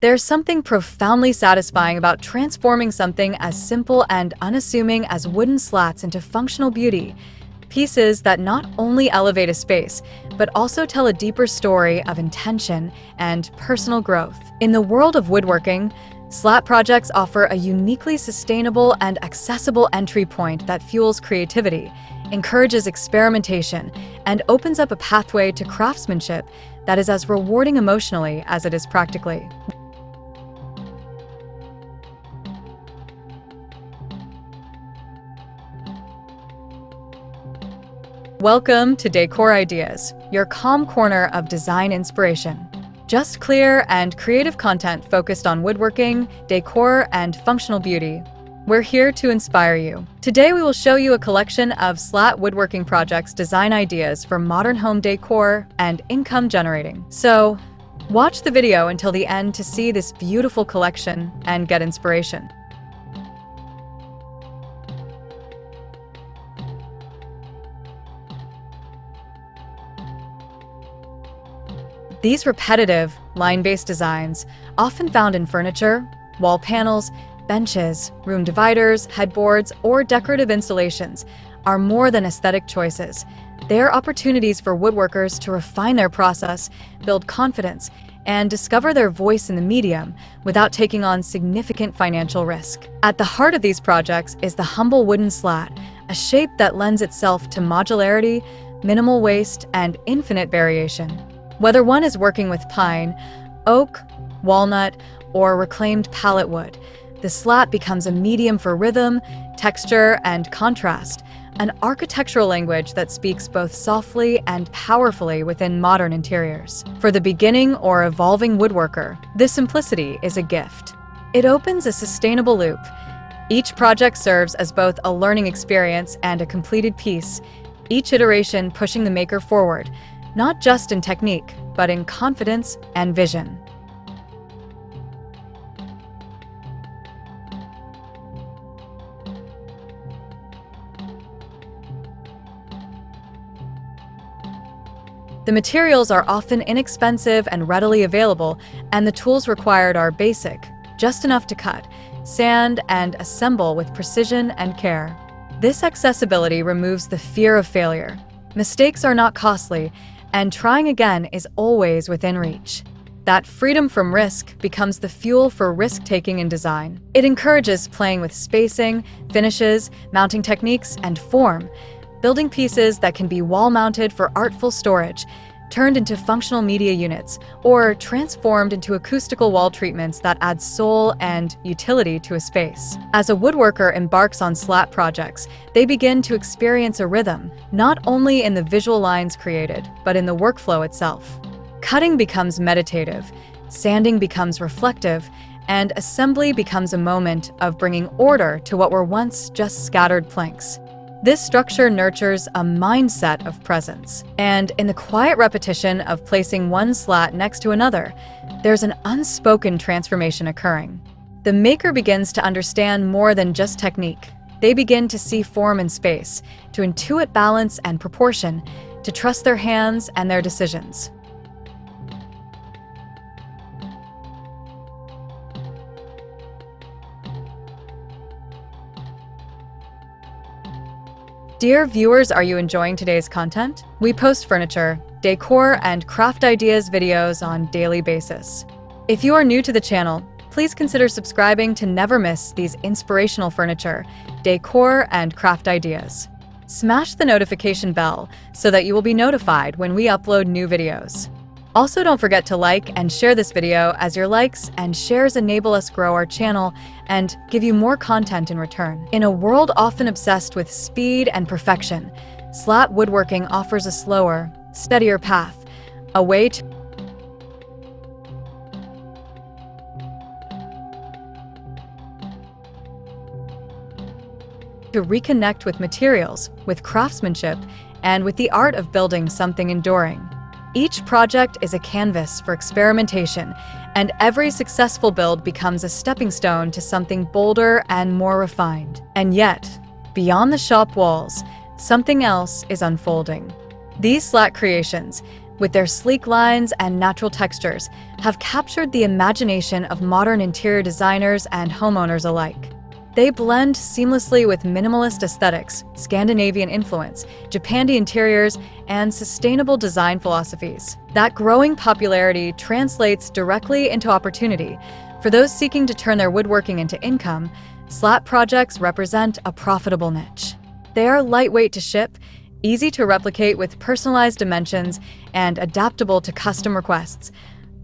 There's something profoundly satisfying about transforming something as simple and unassuming as wooden slats into functional beauty, pieces that not only elevate a space, but also tell a deeper story of intention and personal growth. In the world of woodworking, slat projects offer a uniquely sustainable and accessible entry point that fuels creativity, encourages experimentation, and opens up a pathway to craftsmanship that is as rewarding emotionally as it is practically. Welcome to Decor Ideas, your calm corner of design inspiration. Just clear and creative content focused on woodworking, decor, and functional beauty. We're here to inspire you. Today we will show you a collection of slat woodworking projects, design ideas for modern home decor, and income generating. So, watch the video until the end to see this beautiful collection and get inspiration. These repetitive, line-based designs, often found in furniture, wall panels, benches, room dividers, headboards, or decorative installations, are more than aesthetic choices. They are opportunities for woodworkers to refine their process, build confidence, and discover their voice in the medium without taking on significant financial risk. At the heart of these projects is the humble wooden slat, a shape that lends itself to modularity, minimal waste, and infinite variation. Whether one is working with pine, oak, walnut, or reclaimed pallet wood, the slat becomes a medium for rhythm, texture, and contrast, an architectural language that speaks both softly and powerfully within modern interiors. For the beginning or evolving woodworker, this simplicity is a gift. It opens a sustainable loop. Each project serves as both a learning experience and a completed piece, each iteration pushing the maker forward, not just in technique, but in confidence and vision. The materials are often inexpensive and readily available, and the tools required are basic, just enough to cut, sand, and assemble with precision and care. This accessibility removes the fear of failure. Mistakes are not costly, and trying again is always within reach. That freedom from risk becomes the fuel for risk-taking in design. It encourages playing with spacing, finishes, mounting techniques, and form, building pieces that can be wall-mounted for artful storage, turned into functional media units, or transformed into acoustical wall treatments that add soul and utility to a space. As a woodworker embarks on slat projects, they begin to experience a rhythm, not only in the visual lines created, but in the workflow itself. Cutting becomes meditative, sanding becomes reflective, and assembly becomes a moment of bringing order to what were once just scattered planks. This structure nurtures a mindset of presence. And in the quiet repetition of placing one slat next to another, there's an unspoken transformation occurring. The maker begins to understand more than just technique. They begin to see form and space, to intuit balance and proportion, to trust their hands and their decisions. Dear viewers, are you enjoying today's content? We post furniture, decor, and craft ideas videos on a daily basis. If you are new to the channel, please consider subscribing to never miss these inspirational furniture, decor, and craft ideas. Smash the notification bell so that you will be notified when we upload new videos. Also, don't forget to like and share this video, as your likes and shares enable us grow our channel and give you more content in return. In a world often obsessed with speed and perfection, slat woodworking offers a slower, steadier path, a way to reconnect with materials, with craftsmanship, and with the art of building something enduring. Each project is a canvas for experimentation, and every successful build becomes a stepping stone to something bolder and more refined. And yet, beyond the shop walls, something else is unfolding. These slat creations, with their sleek lines and natural textures, have captured the imagination of modern interior designers and homeowners alike. They blend seamlessly with minimalist aesthetics, Scandinavian influence, Japandi interiors, and sustainable design philosophies. That growing popularity translates directly into opportunity. For those seeking to turn their woodworking into income, slat projects represent a profitable niche. They are lightweight to ship, easy to replicate with personalized dimensions, and adaptable to custom requests,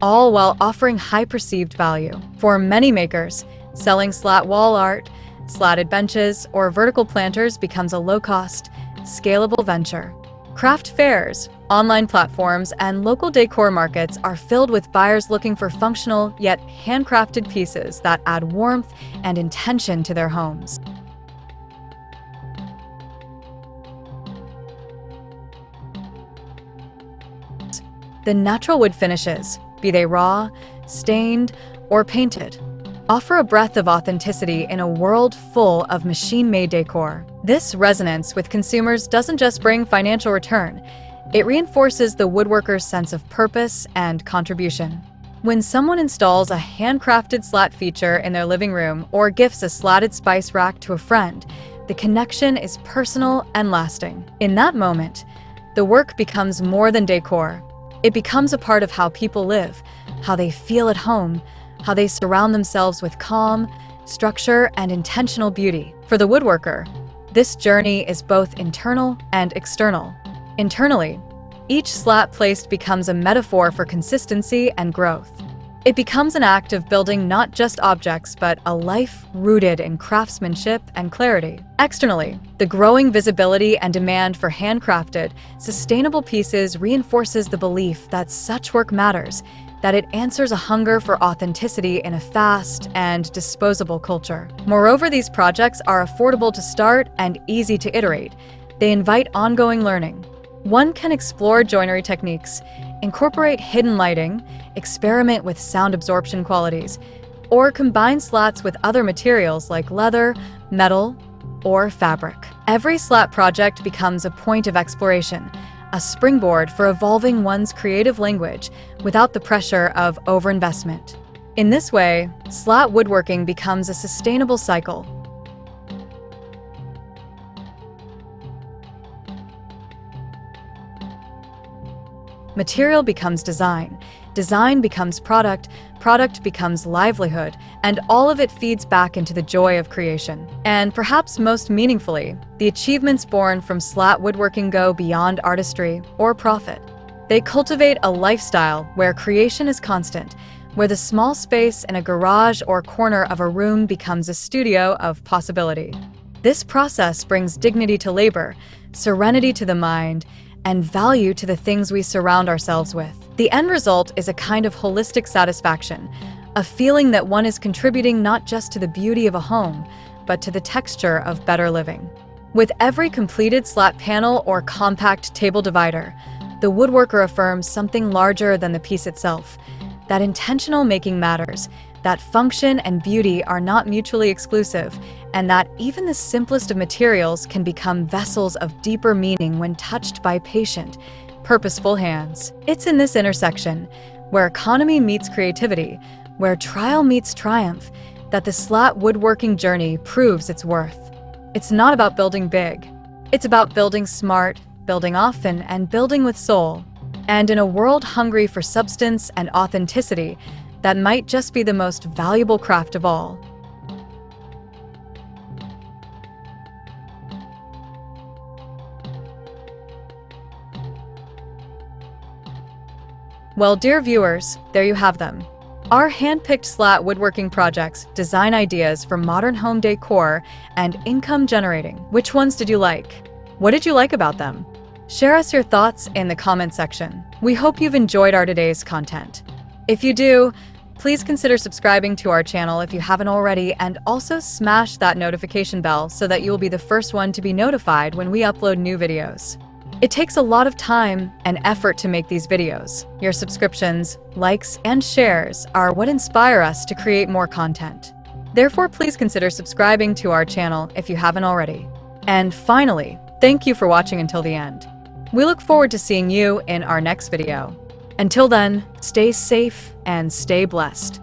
all while offering high perceived value. For many makers, selling slat wall art, slatted benches, or vertical planters becomes a low-cost, scalable venture. Craft fairs, online platforms, and local decor markets are filled with buyers looking for functional yet handcrafted pieces that add warmth and intention to their homes. The natural wood finishes, be they raw, stained, or painted, offer a breath of authenticity in a world full of machine-made decor. This resonance with consumers doesn't just bring financial return, it reinforces the woodworker's sense of purpose and contribution. When someone installs a handcrafted slat feature in their living room or gifts a slatted spice rack to a friend, the connection is personal and lasting. In that moment, the work becomes more than decor. It becomes a part of how people live, how they feel at home, how they surround themselves with calm, structure, and intentional beauty. For the woodworker, this journey is both internal and external. Internally, each slat placed becomes a metaphor for consistency and growth. It becomes an act of building not just objects, but a life rooted in craftsmanship and clarity. Externally, the growing visibility and demand for handcrafted, sustainable pieces reinforces the belief that such work matters, that it answers a hunger for authenticity in a fast and disposable culture. Moreover, these projects are affordable to start and easy to iterate. They invite ongoing learning. One can explore joinery techniques, incorporate hidden lighting, experiment with sound absorption qualities, or combine slats with other materials like leather, metal, or fabric. Every slat project becomes a point of exploration, a springboard for evolving one's creative language without the pressure of overinvestment. In this way, slat woodworking becomes a sustainable cycle. Material becomes design, design becomes product, product becomes livelihood, and all of it feeds back into the joy of creation. And perhaps most meaningfully, the achievements born from slat woodworking go beyond artistry or profit. They cultivate a lifestyle where creation is constant, where the small space in a garage or corner of a room becomes a studio of possibility. This process brings dignity to labor, serenity to the mind, and value to the things we surround ourselves with. The end result is a kind of holistic satisfaction, a feeling that one is contributing not just to the beauty of a home, but to the texture of better living. With every completed slat panel or compact table divider, the woodworker affirms something larger than the piece itself, that intentional making matters, that function and beauty are not mutually exclusive, and that even the simplest of materials can become vessels of deeper meaning when touched by patient, purposeful hands. It's in this intersection, where economy meets creativity, where trial meets triumph, that the slat woodworking journey proves its worth. It's not about building big. It's about building smart, building often, and building with soul. And in a world hungry for substance and authenticity, that might just be the most valuable craft of all. Well, dear viewers, there you have them. Our hand-picked slat woodworking projects, design ideas for modern home decor, and income generating. Which ones did you like? What did you like about them? Share us your thoughts in the comment section. We hope you've enjoyed our today's content. If you do, please consider subscribing to our channel if you haven't already, and also smash that notification bell so that you'll be the first one to be notified when we upload new videos. It takes a lot of time and effort to make these videos. Your subscriptions, likes, and shares are what inspire us to create more content. Therefore, please consider subscribing to our channel if you haven't already. And finally, thank you for watching until the end. We look forward to seeing you in our next video. Until then, stay safe and stay blessed.